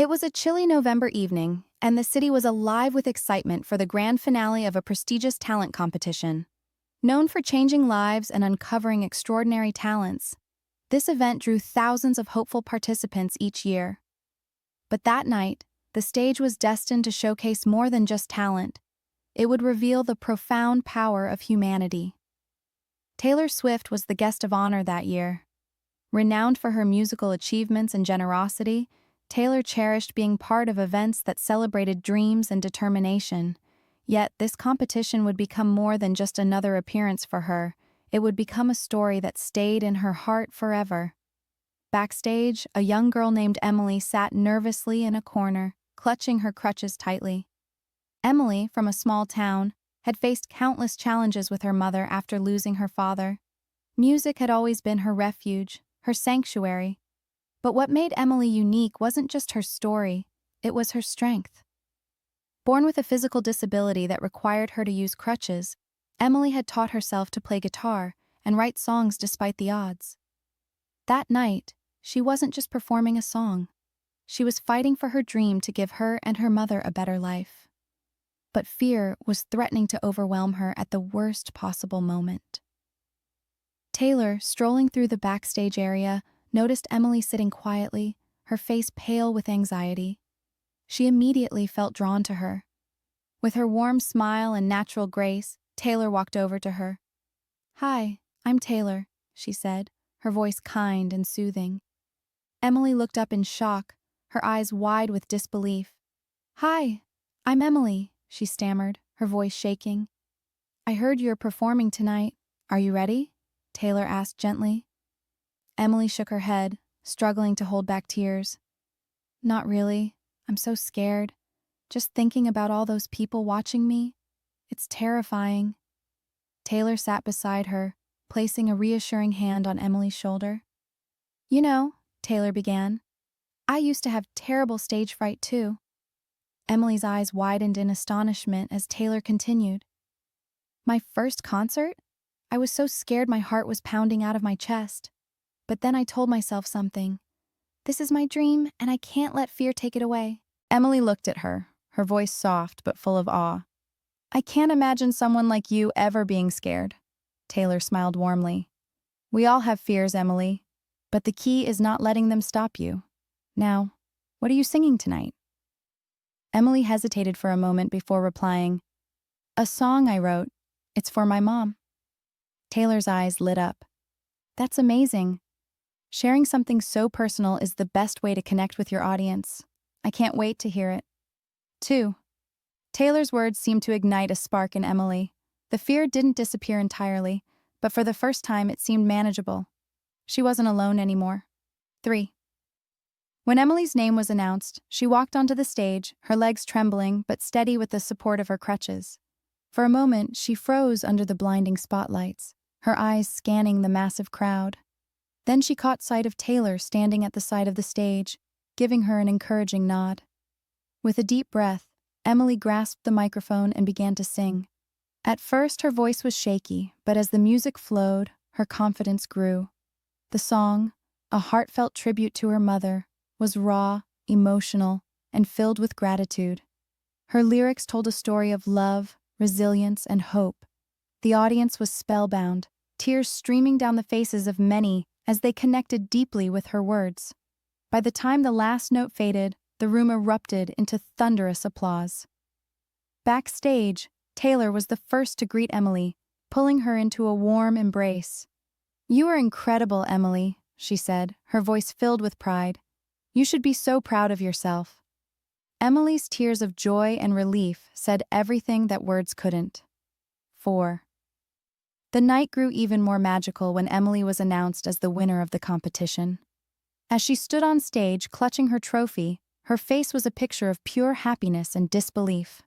It was a chilly November evening, and the city was alive with excitement for the grand finale of a prestigious talent competition. Known for changing lives and uncovering extraordinary talents, this event drew thousands of hopeful participants each year. But that night, the stage was destined to showcase more than just talent. It would reveal the profound power of humanity. Taylor Swift was the guest of honor that year. Renowned for her musical achievements and generosity, Taylor cherished being part of events that celebrated dreams and determination. Yet, this competition would become more than just another appearance for her. It would become a story that stayed in her heart forever. Backstage, a young girl named Emily sat nervously in a corner, clutching her crutches tightly. Emily, from a small town, had faced countless challenges with her mother after losing her father. Music had always been her refuge, her sanctuary. But what made Emily unique wasn't just her story, it was her strength. Born with a physical disability that required her to use crutches, Emily had taught herself to play guitar and write songs despite the odds. That night, she wasn't just performing a song. She was fighting for her dream to give her and her mother a better life. But fear was threatening to overwhelm her at the worst possible moment. Taylor, strolling through the backstage area, noticed Emily sitting quietly, her face pale with anxiety. She immediately felt drawn to her. With her warm smile and natural grace, Taylor walked over to her. "Hi, I'm Taylor," she said, her voice kind and soothing. Emily looked up in shock, her eyes wide with disbelief. "Hi, I'm Emily," she stammered, her voice shaking. "I heard you're performing tonight. Are you ready?" Taylor asked gently. Emily shook her head, struggling to hold back tears. "Not really. I'm so scared. Just thinking about all those people watching me. It's terrifying." Taylor sat beside her, placing a reassuring hand on Emily's shoulder. "You know," Taylor began, "I used to have terrible stage fright too." Emily's eyes widened in astonishment as Taylor continued. "My first concert? I was so scared my heart was pounding out of my chest. But then I told myself something. This is my dream, and I can't let fear take it away." Emily looked at her, her voice soft but full of awe. "I can't imagine someone like you ever being scared." Taylor smiled warmly. "We all have fears, Emily, but the key is not letting them stop you. Now, what are you singing tonight?" Emily hesitated for a moment before replying, "A song I wrote. It's for my mom." Taylor's eyes lit up. "That's amazing. Sharing something so personal is the best way to connect with your audience. I can't wait to hear it." 2. Taylor's words seemed to ignite a spark in Emily. The fear didn't disappear entirely, but for the first time it seemed manageable. She wasn't alone anymore. 3. When Emily's name was announced, she walked onto the stage, her legs trembling but steady with the support of her crutches. For a moment, she froze under the blinding spotlights, her eyes scanning the massive crowd. Then she caught sight of Taylor standing at the side of the stage, giving her an encouraging nod. With a deep breath, Emily grasped the microphone and began to sing. At first, her voice was shaky, but as the music flowed, her confidence grew. The song, a heartfelt tribute to her mother, was raw, emotional, and filled with gratitude. Her lyrics told a story of love, resilience, and hope. The audience was spellbound, tears streaming down the faces of many as they connected deeply with her words. By the time the last note faded, the room erupted into thunderous applause. Backstage, Taylor was the first to greet Emily, pulling her into a warm embrace. "You are incredible, Emily," she said, her voice filled with pride. "You should be so proud of yourself." Emily's tears of joy and relief said everything that words couldn't. 4. The night grew even more magical when Emily was announced as the winner of the competition. As she stood on stage clutching her trophy, her face was a picture of pure happiness and disbelief.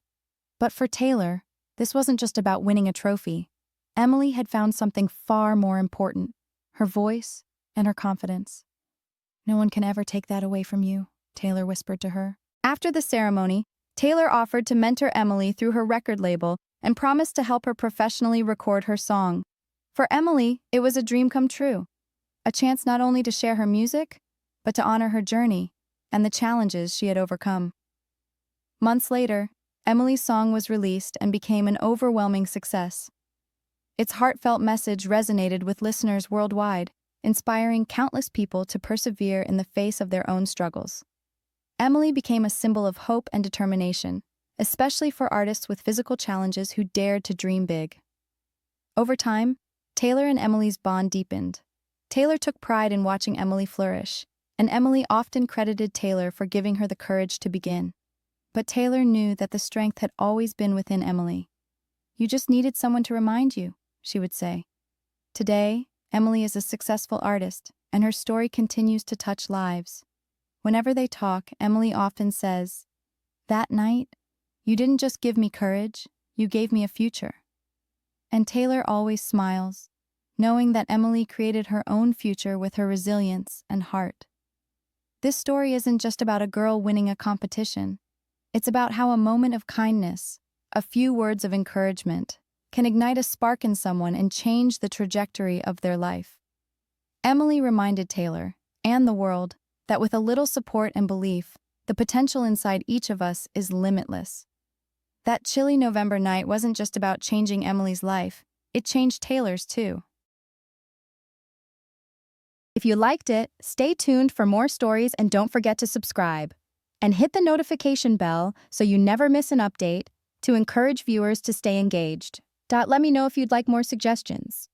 But for Taylor, this wasn't just about winning a trophy. Emily had found something far more important: her voice and her confidence. "No one can ever take that away from you," Taylor whispered to her. After the ceremony, Taylor offered to mentor Emily through her record label and promised to help her professionally record her song. For Emily, it was a dream come true, a chance not only to share her music, but to honor her journey, and the challenges she had overcome. Months later, Emily's song was released and became an overwhelming success. Its heartfelt message resonated with listeners worldwide, inspiring countless people to persevere in the face of their own struggles. Emily became a symbol of hope and determination, especially for artists with physical challenges who dared to dream big. Over time, Taylor and Emily's bond deepened. Taylor took pride in watching Emily flourish, and Emily often credited Taylor for giving her the courage to begin. But Taylor knew that the strength had always been within Emily. "You just needed someone to remind you," she would say. Today, Emily is a successful artist, and her story continues to touch lives. Whenever they talk, Emily often says, "That night, you didn't just give me courage, you gave me a future." And Taylor always smiles, knowing that Emily created her own future with her resilience and heart. This story isn't just about a girl winning a competition. It's about how a moment of kindness, a few words of encouragement, can ignite a spark in someone and change the trajectory of their life. Emily reminded Taylor, and the world, that with a little support and belief, the potential inside each of us is limitless. That chilly November night wasn't just about changing Emily's life, it changed Taylor's too. If you liked it, stay tuned for more stories and don't forget to subscribe. And hit the notification bell so you never miss an update to encourage viewers to stay engaged. Let me know if you'd like more suggestions.